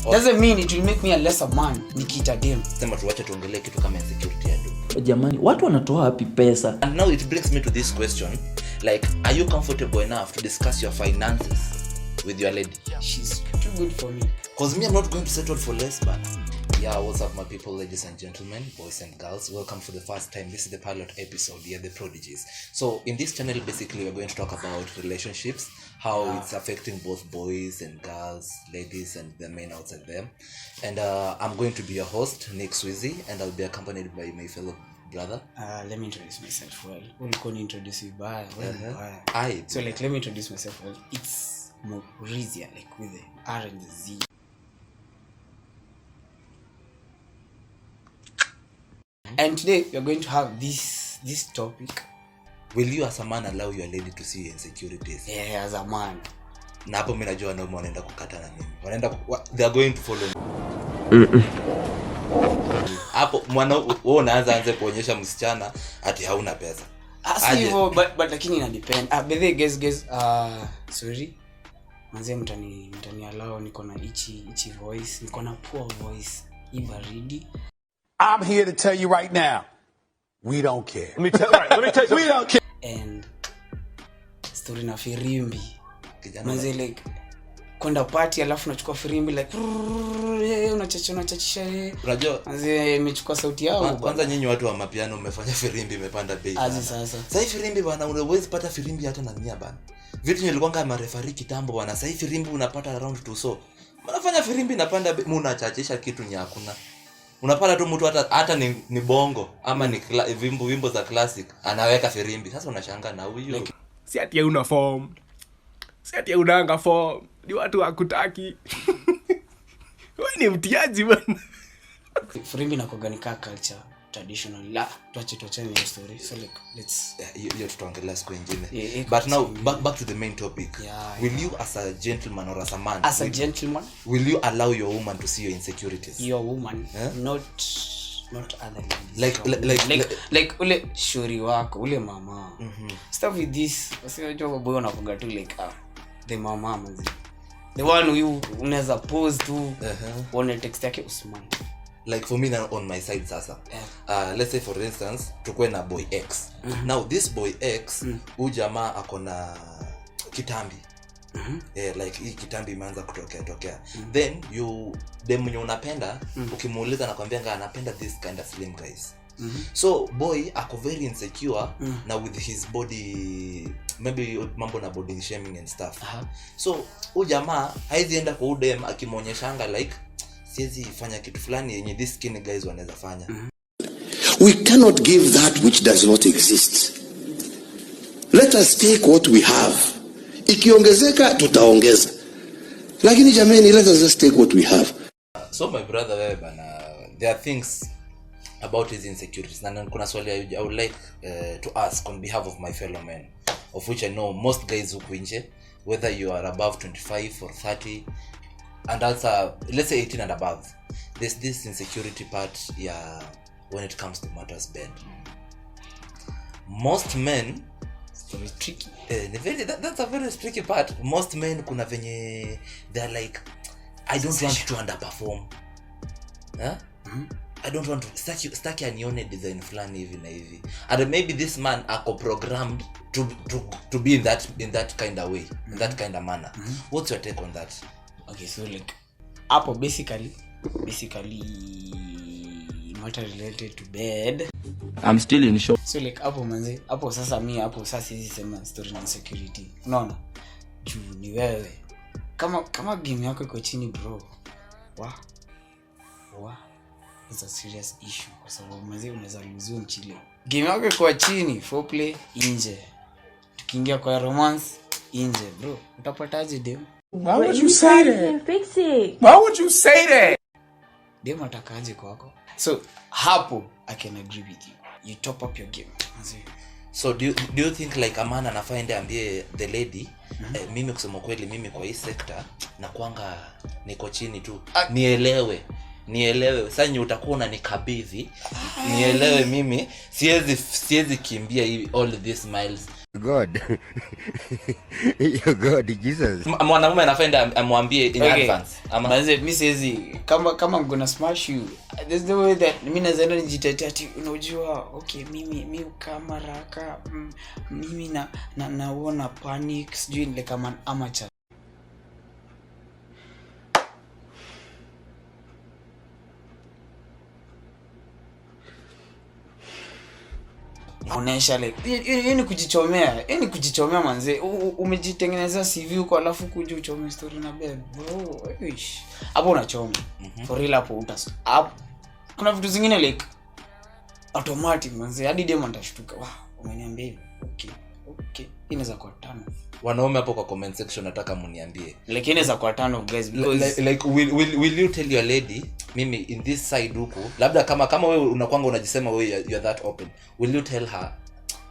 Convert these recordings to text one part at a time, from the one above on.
Doesn't mean it will make me a lesser man nikiita dem. Sema tuache tuongelee kitu kama insecurity ya do. Jamani, watu wanatoa wapi pesa? And now it brings me to this question, like, are you comfortable enough to discuss your finances with your lady? She's too good for me. Because me, I'm not going to settle for less, but yeah, what's up my people, ladies and gentlemen, boys and girls, welcome for the first time. This is the pilot episode, yeah, the prodigies. So in this channel, basically, we're going to talk about relationships, how it's affecting both boys and girls, ladies and the men outside them. And I'm going to be your host, Nick Swizy, and I'll be accompanied by my fellow brother. Let me introduce myself well. We'll go introduce you by So let me introduce myself well. It's Maurizia, like with the R and the Z. And today we are going to have this topic. Will you as a man allow your lady to see your insecurities? Yeah, as a man. Na hapo mimi najua wanaume wanaenda kukatana mimi. They are going to follow me. Hapo mwana wewe unaanza kuonyesha msichana ati hauna pesa. Hivyo but lakini ina depend. By the guys sorry. Manze mtani allow niko na ichi voice, niko na poor voice. Ibaridi. I'm here to tell you right now, we don't care. Let me tell you We don't care. And story na firimbi. Manze like kwenda party alafu unachukua firimbi like unachachisha unajua manze imechukua sauti yao. Kwanza nyinyi watu wa mapiano mmefanya firimbi imepanda bei. Sasa firimbi bwana, unaweza pata firimbi hata na 100 bwana. Vitu nilikuwa kama referee kitambo bwana, sasa firimbi unapata around 2 so. Mnafanya firimbi inapanda bei, mnachachisha kitu nya hakuna. Unapata tu mtu hata ni bongo ama ni wimbo za classic anaweka firimbi. Sasa unashangaa na huyo like, si ati una form, si ati unaanga form, ni watu wakutaki. Wewe ni mtiaji bwana. Firimbi na kuganika culture traditional la tuachane hiyo story. So like let's you tutaongelea siku nyingine. Yeah, but now back to the main topic. Will you as a gentleman or as a man, will you allow your woman to see your insecurities? Your woman, not other ladies. Like ule shuri wako, ule mama. Stuff with this, unajua boy unafunga tu like the mama manzi. The one you unaweza pose tu on text yake Usman. Like for me now on my side sasa. Let's say for instance tukue na boy X. Now this boy X ujamaa akona kitambi. Like hii kitambi imeanza kutokea. Then you dem mwenye unapenda ukimuuliza anakuambia anapenda this kind of slim guys. So boy ako very insecure na with his body, maybe mambo na body shaming and stuff. So ujamaa haizi enda kwa udem akimuonyeshanga like siwezi fanya kitu fulani yenye this skinny guys wanaweza fanya. We cannot give that which does not exist. Let us take what we have. Ikiongezeka tutaongeza. Lakini jamani, let us just take what we have. So my brother wewe bana, there are things about his insecurities. Na kuna swali I would like to ask on behalf of my fellow men, of which I know most guys huku nje, whether you are above 25 or 30 and also let's say 18 and above, there's this insecurity part when it comes to matters bed. Most men, it's very tricky. That's a very tricky part. Most men kuna venye they're like, I don't want to underperform. I don't want to staki anione design fulani hivi na hivi. And maybe this man ako programmed to be in that kind of way, in that kind of manner. What's your take on that? Okay, so like hapo basically matter related to bed. I'm still in shock. So like hapo manze, hapo sasa hizi sema story na insecurity. Unaona? Juu ni wewe. Kama game yako iko chini bro. It's a serious issue kwa sababu manze unaweza lose mchile. Game yako iko chini, foreplay nje. Tukiingia kwa romance nje bro. Utapataje dem? Why would you say that? Fix it. Why would you say that? Dem atakaje kwako? So hapo I can agree with you. You top up your game. So do you think like a man anafaa ende ambie the lady, mimi kusema kweli mimi kwa hii sector na kwanga niko chini tu, nielewe sasa nyi utakuwa unanikabidhi nielewe mimi siwezi kimbia all these miles God. God, Jesus. Mwanamume anafenda amwambie in advance. Manze mimi siwezi kama I'm gonna smash you. There's no way that mimi nazaenda nijitetea ati unajua okay mimi kama raka mimi naona panic sijui ile kama amateur. Unaonyesha like hii ni kujichomea manze. Umejitengenezea CV huko alafu kuja uchome story na babe bro. Hapo unachoma. For real hapo hapo. Kuna vitu zingine like automatic manze. Hadi demo atashtuka. Wow, umeniambia hivi. Okay. Inaweza kuwa tano. Wanaume hapo kwa comment section nataka mniambie. Like inaweza kuwa tano guys because like will you tell your lady mimi in this side huko labda kama wewe unakwanga unajisema wewe you're that open, will you tell her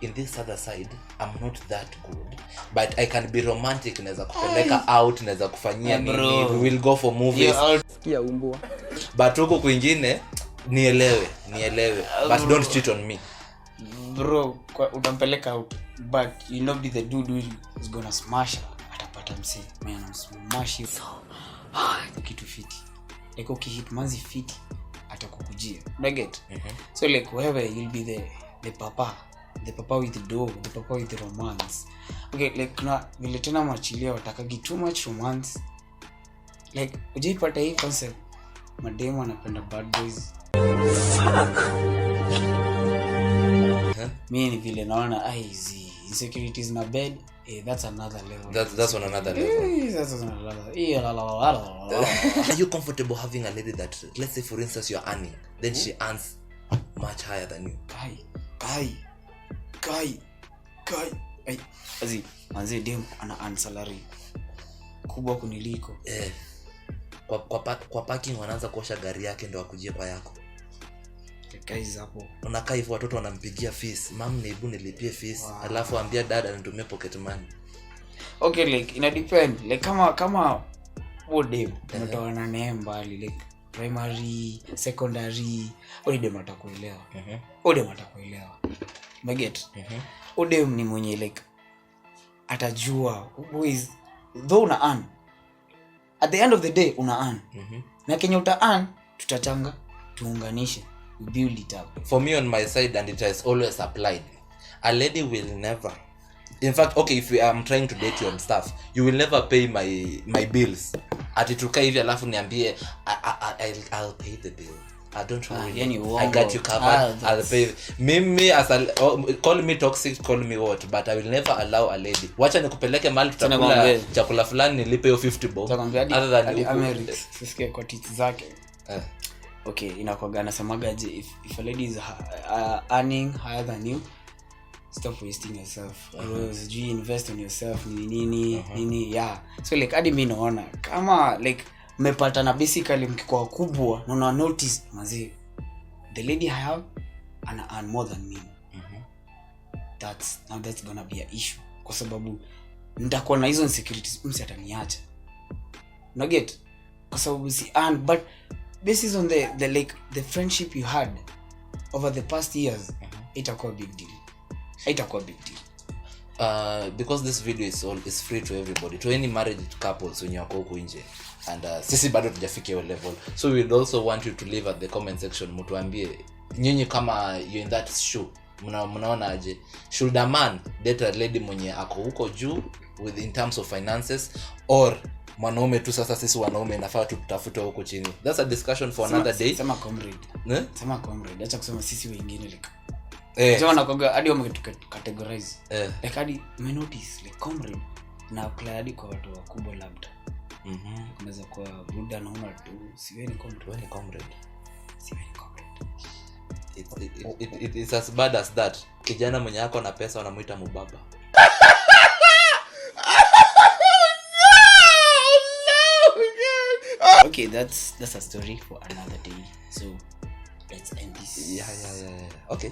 in this other side I'm not that good but I can be romantic, naweza kupeleka out, naweza kufanyia nini, we will go for movies ya umbwa but huko kwingine nielewe but don't cheat on me bro. Utampeleka out but you know be the dude who is gonna smash her. Atapata msi man smash you so kitu fiti like ukihit manzi fiti atakukujia get so like whoever you'll be the papa with the dough, the papa with the romance. Okay, like na vile tena machilia watakagi too much romance like ujaipata hii concept mademo anapenda bad boys. Fuck. Mimi vile naona hizi insecurities na bed that's another level. That's on another level. That's on another level. Are you comfortable having a lady that, let's say for instance you're earning, then she earns much higher than you? Kai. Manze dem ana earn salary kubwa kuniliko. Kwa parking wanaanza kuosha gari yake ndo akujie kwa yako. Guys hapo unakaa hivyo watoto wanampigia fees, mam hebu nilipie fees, alafu ambia dad anitumie pocket money. Okay, like ina depend like kama wode umetoana naye mbali like primary secondary ode matakuelewa maget ode ni mwenye like atajua boys though una earn at the end of the day una earn na Kenya uta earn tutachanga tuunganishe, build it up. For me on my side, and it has always applied, a lady will never, in fact, okay, if I'm trying to date you and stuff, you will never pay my bills. Atituka hivi alafu niambie I'll pay the bill. I don't worry. I got you covered. I'll pay. Mimi call me toxic, call me what, but I will never allow a lady. Wacha nikupeleke mahali tutakula chakula fulani nilipe hiyo 50 bob. Other than America, sisikie kwa tits zake. Okay, inakuwa anasemaga je if a lady is earning higher than you, stop wasting yourself. You invest on yourself nini yeah. So like hadi mimi naona kama like mmepatana basically mkikuwa kubwa na una notice mazi the lady I have ana earn more than me. That's gonna be an issue kwa sababu nitakuwa na hizo insecurities, msi ataniacha. No get kwa sababu si earn, but based on the friendship you had over the past years, itakuwa big deal. Because this video is free to everybody, to any married couples when you are huko nje, and sisi bado tujafikia hiyo level, so we would also want you to leave at the comment section, mtuambie nyinyi kama you in that shoe mnaona aje, should a man date a lady mwenye ako huko juu with in terms of finances, or mwanaume tu sasa sisi wanaume inafaa tutafute huko chini? That's a discussion for another day. Sema comrade acha kusema sisi wengine like jona koga hadi categorize like hadi me notice like comrade na hadi kwa watu wakubwa labda unaweza kuwa buda na una tu siweni comrade. It is as bad as that. Kijana mwenye yako na pesa wanamuita mubaba. Okay, that's a story for another day. So let's end this. Yeah. Okay.